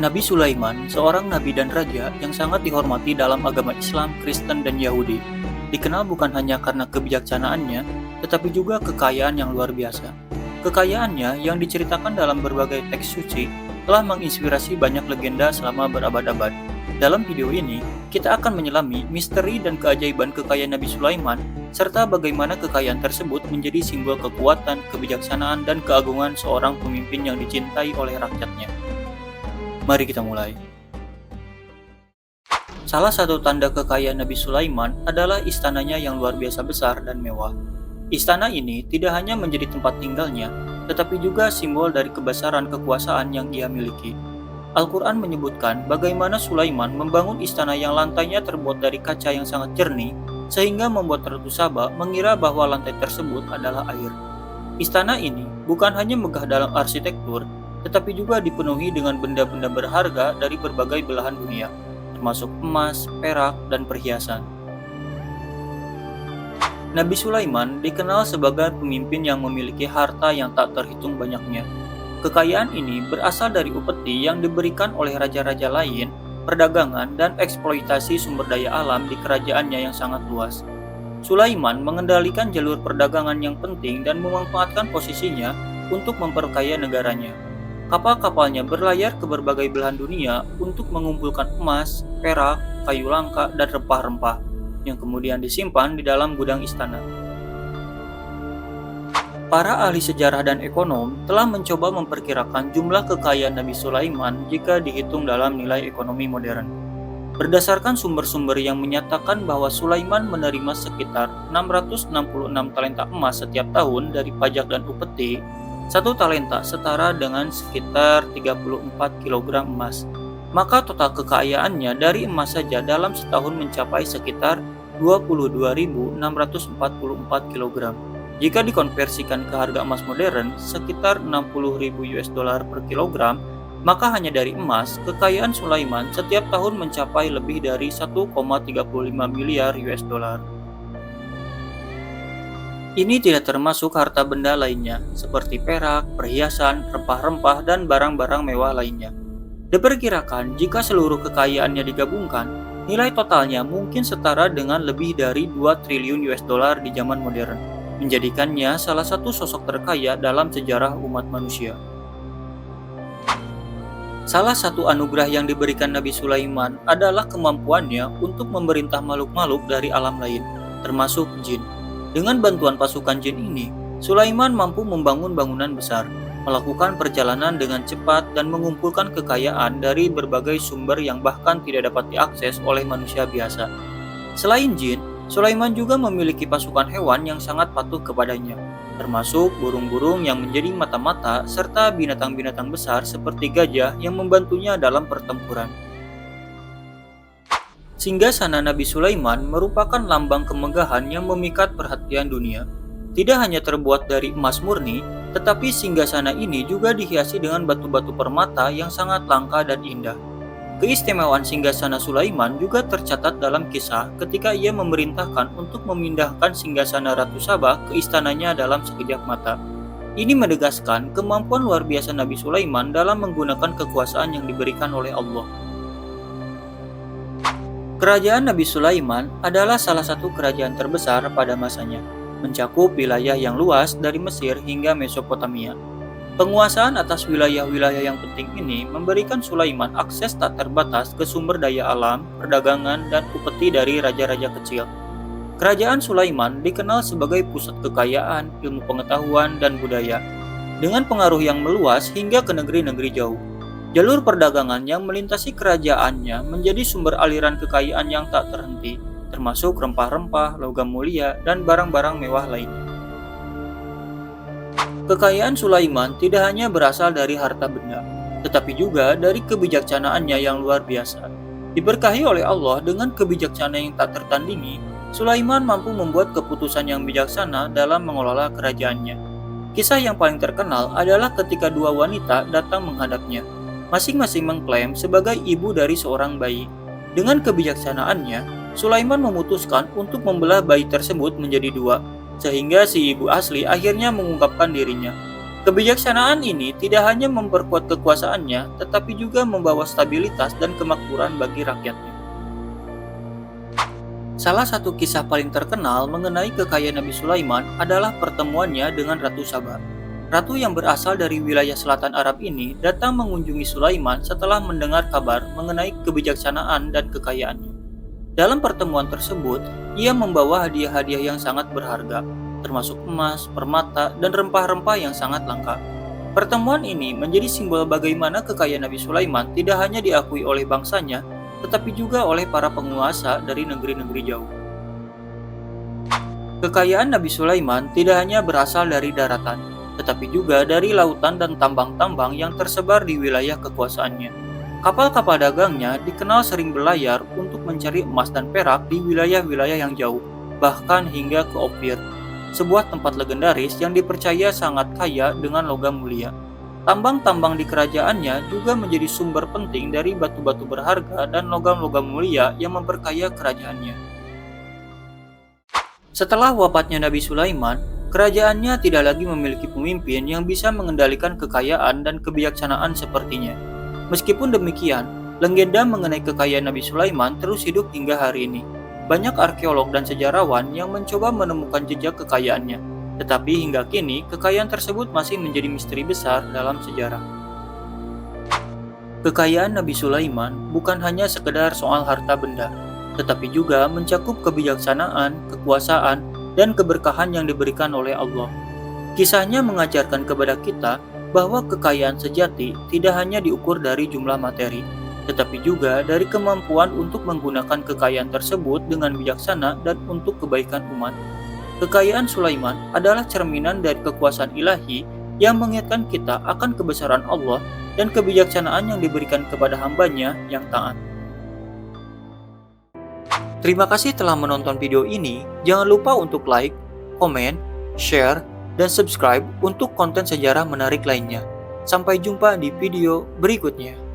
Nabi Sulaiman, seorang nabi dan raja yang sangat dihormati dalam agama Islam, Kristen, dan Yahudi. Dikenal bukan hanya karena kebijaksanaannya, tetapi juga kekayaan yang luar biasa. Kekayaannya yang diceritakan dalam berbagai teks suci telah menginspirasi banyak legenda selama berabad-abad. Dalam video ini, kita akan menyelami misteri dan keajaiban kekayaan Nabi Sulaiman, serta bagaimana kekayaan tersebut menjadi simbol kekuatan, kebijaksanaan, dan keagungan seorang pemimpin yang dicintai oleh rakyatnya. Mari kita mulai. Salah satu tanda kekayaan Nabi Sulaiman adalah istananya yang luar biasa besar dan mewah. Istana ini tidak hanya menjadi tempat tinggalnya, tetapi juga simbol dari kebesaran kekuasaan yang ia miliki. Al-Quran menyebutkan bagaimana Sulaiman membangun istana yang lantainya terbuat dari kaca yang sangat jernih, sehingga membuat Ratu Saba mengira bahwa lantai tersebut adalah air. Istana ini bukan hanya megah dalam arsitektur, tetapi juga dipenuhi dengan benda-benda berharga dari berbagai belahan dunia, termasuk emas, perak, dan perhiasan. Nabi Sulaiman dikenal sebagai pemimpin yang memiliki harta yang tak terhitung banyaknya. Kekayaan ini berasal dari upeti yang diberikan oleh raja-raja lain, perdagangan, dan eksploitasi sumber daya alam di kerajaannya yang sangat luas. Sulaiman mengendalikan jalur perdagangan yang penting dan memanfaatkan posisinya untuk memperkaya negaranya. Kapal-kapalnya berlayar ke berbagai belahan dunia untuk mengumpulkan emas, perak, kayu langka, dan rempah-rempah yang kemudian disimpan di dalam gudang istana. Para ahli sejarah dan ekonom telah mencoba memperkirakan jumlah kekayaan Nabi Sulaiman jika dihitung dalam nilai ekonomi modern. Berdasarkan sumber-sumber yang menyatakan bahwa Sulaiman menerima sekitar 666 talenta emas setiap tahun dari pajak dan upeti, satu talenta setara dengan sekitar 34 kg emas. Maka total kekayaannya dari emas saja dalam setahun mencapai sekitar 22.644 kg. Jika dikonversikan ke harga emas modern sekitar 60.000 US dollar per kilogram, maka hanya dari emas, kekayaan Sulaiman setiap tahun mencapai lebih dari 1,35 miliar US dollar. Ini tidak termasuk harta benda lainnya, seperti perak, perhiasan, rempah-rempah, dan barang-barang mewah lainnya. Diperkirakan jika seluruh kekayaannya digabungkan, nilai totalnya mungkin setara dengan lebih dari 2 triliun US dollar di zaman modern, menjadikannya salah satu sosok terkaya dalam sejarah umat manusia. Salah satu anugerah yang diberikan Nabi Sulaiman adalah kemampuannya untuk memerintah makhluk-makhluk dari alam lain, termasuk jin. Dengan bantuan pasukan jin ini, Sulaiman mampu membangun bangunan besar, melakukan perjalanan dengan cepat, dan mengumpulkan kekayaan dari berbagai sumber yang bahkan tidak dapat diakses oleh manusia biasa. Selain jin, Sulaiman juga memiliki pasukan hewan yang sangat patuh kepadanya, termasuk burung-burung yang menjadi mata-mata serta binatang-binatang besar seperti gajah yang membantunya dalam pertempuran. Singgasana Nabi Sulaiman merupakan lambang kemegahan yang memikat perhatian dunia. Tidak hanya terbuat dari emas murni, tetapi singgasana ini juga dihiasi dengan batu-batu permata yang sangat langka dan indah. Keistimewaan singgasana Sulaiman juga tercatat dalam kisah ketika ia memerintahkan untuk memindahkan singgasana Ratu Saba ke istananya dalam sekejap mata. Ini menegaskan kemampuan luar biasa Nabi Sulaiman dalam menggunakan kekuasaan yang diberikan oleh Allah. Kerajaan Nabi Sulaiman adalah salah satu kerajaan terbesar pada masanya, mencakup wilayah yang luas dari Mesir hingga Mesopotamia. Penguasaan atas wilayah-wilayah yang penting ini memberikan Sulaiman akses tak terbatas ke sumber daya alam, perdagangan, dan upeti dari raja-raja kecil. Kerajaan Sulaiman dikenal sebagai pusat kekayaan, ilmu pengetahuan, dan budaya, dengan pengaruh yang meluas hingga ke negeri-negeri jauh. Jalur perdagangan yang melintasi kerajaannya menjadi sumber aliran kekayaan yang tak terhenti, termasuk rempah-rempah, logam mulia, dan barang-barang mewah lainnya. Kekayaan Sulaiman tidak hanya berasal dari harta benda, tetapi juga dari kebijaksanaannya yang luar biasa. Diberkahi oleh Allah dengan kebijaksanaan yang tak tertandingi, Sulaiman mampu membuat keputusan yang bijaksana dalam mengelola kerajaannya. Kisah yang paling terkenal adalah ketika dua wanita datang menghadapnya, masing-masing mengklaim sebagai ibu dari seorang bayi. Dengan kebijaksanaannya, Sulaiman memutuskan untuk membelah bayi tersebut menjadi dua, sehingga si ibu asli akhirnya mengungkapkan dirinya. Kebijaksanaan ini tidak hanya memperkuat kekuasaannya, tetapi juga membawa stabilitas dan kemakmuran bagi rakyatnya. Salah satu kisah paling terkenal mengenai kekayaan Nabi Sulaiman adalah pertemuannya dengan Ratu Saba. Ratu yang berasal dari wilayah selatan Arab ini datang mengunjungi Sulaiman setelah mendengar kabar mengenai kebijaksanaan dan kekayaannya. Dalam pertemuan tersebut, ia membawa hadiah-hadiah yang sangat berharga, termasuk emas, permata, dan rempah-rempah yang sangat langka. Pertemuan ini menjadi simbol bagaimana kekayaan Nabi Sulaiman tidak hanya diakui oleh bangsanya, tetapi juga oleh para penguasa dari negeri-negeri jauh. Kekayaan Nabi Sulaiman tidak hanya berasal dari daratan, tetapi juga dari lautan dan tambang-tambang yang tersebar di wilayah kekuasaannya. Kapal-kapal dagangnya dikenal sering berlayar untuk mencari emas dan perak di wilayah-wilayah yang jauh, bahkan hingga ke Ophir, sebuah tempat legendaris yang dipercaya sangat kaya dengan logam mulia. Tambang-tambang di kerajaannya juga menjadi sumber penting dari batu-batu berharga dan logam-logam mulia yang memperkaya kerajaannya. Setelah wafatnya Nabi Sulaiman, kerajaannya tidak lagi memiliki pemimpin yang bisa mengendalikan kekayaan dan kebijaksanaan sepertinya. Meskipun demikian, legenda mengenai kekayaan Nabi Sulaiman terus hidup hingga hari ini. Banyak arkeolog dan sejarawan yang mencoba menemukan jejak kekayaannya. Tetapi hingga kini, kekayaan tersebut masih menjadi misteri besar dalam sejarah. Kekayaan Nabi Sulaiman bukan hanya sekedar soal harta benda, tetapi juga mencakup kebijaksanaan, kekuasaan, dan keberkahan yang diberikan oleh Allah. Kisahnya mengajarkan kepada kita bahwa kekayaan sejati tidak hanya diukur dari jumlah materi, tetapi juga dari kemampuan untuk menggunakan kekayaan tersebut dengan bijaksana dan untuk kebaikan umat. Kekayaan Sulaiman adalah cerminan dari kekuasaan ilahi yang mengingatkan kita akan kebesaran Allah dan kebijaksanaan yang diberikan kepada hambanya yang taat. Terima kasih telah menonton video ini. Jangan lupa untuk like, komen, share, dan subscribe untuk konten sejarah menarik lainnya. Sampai jumpa di video berikutnya.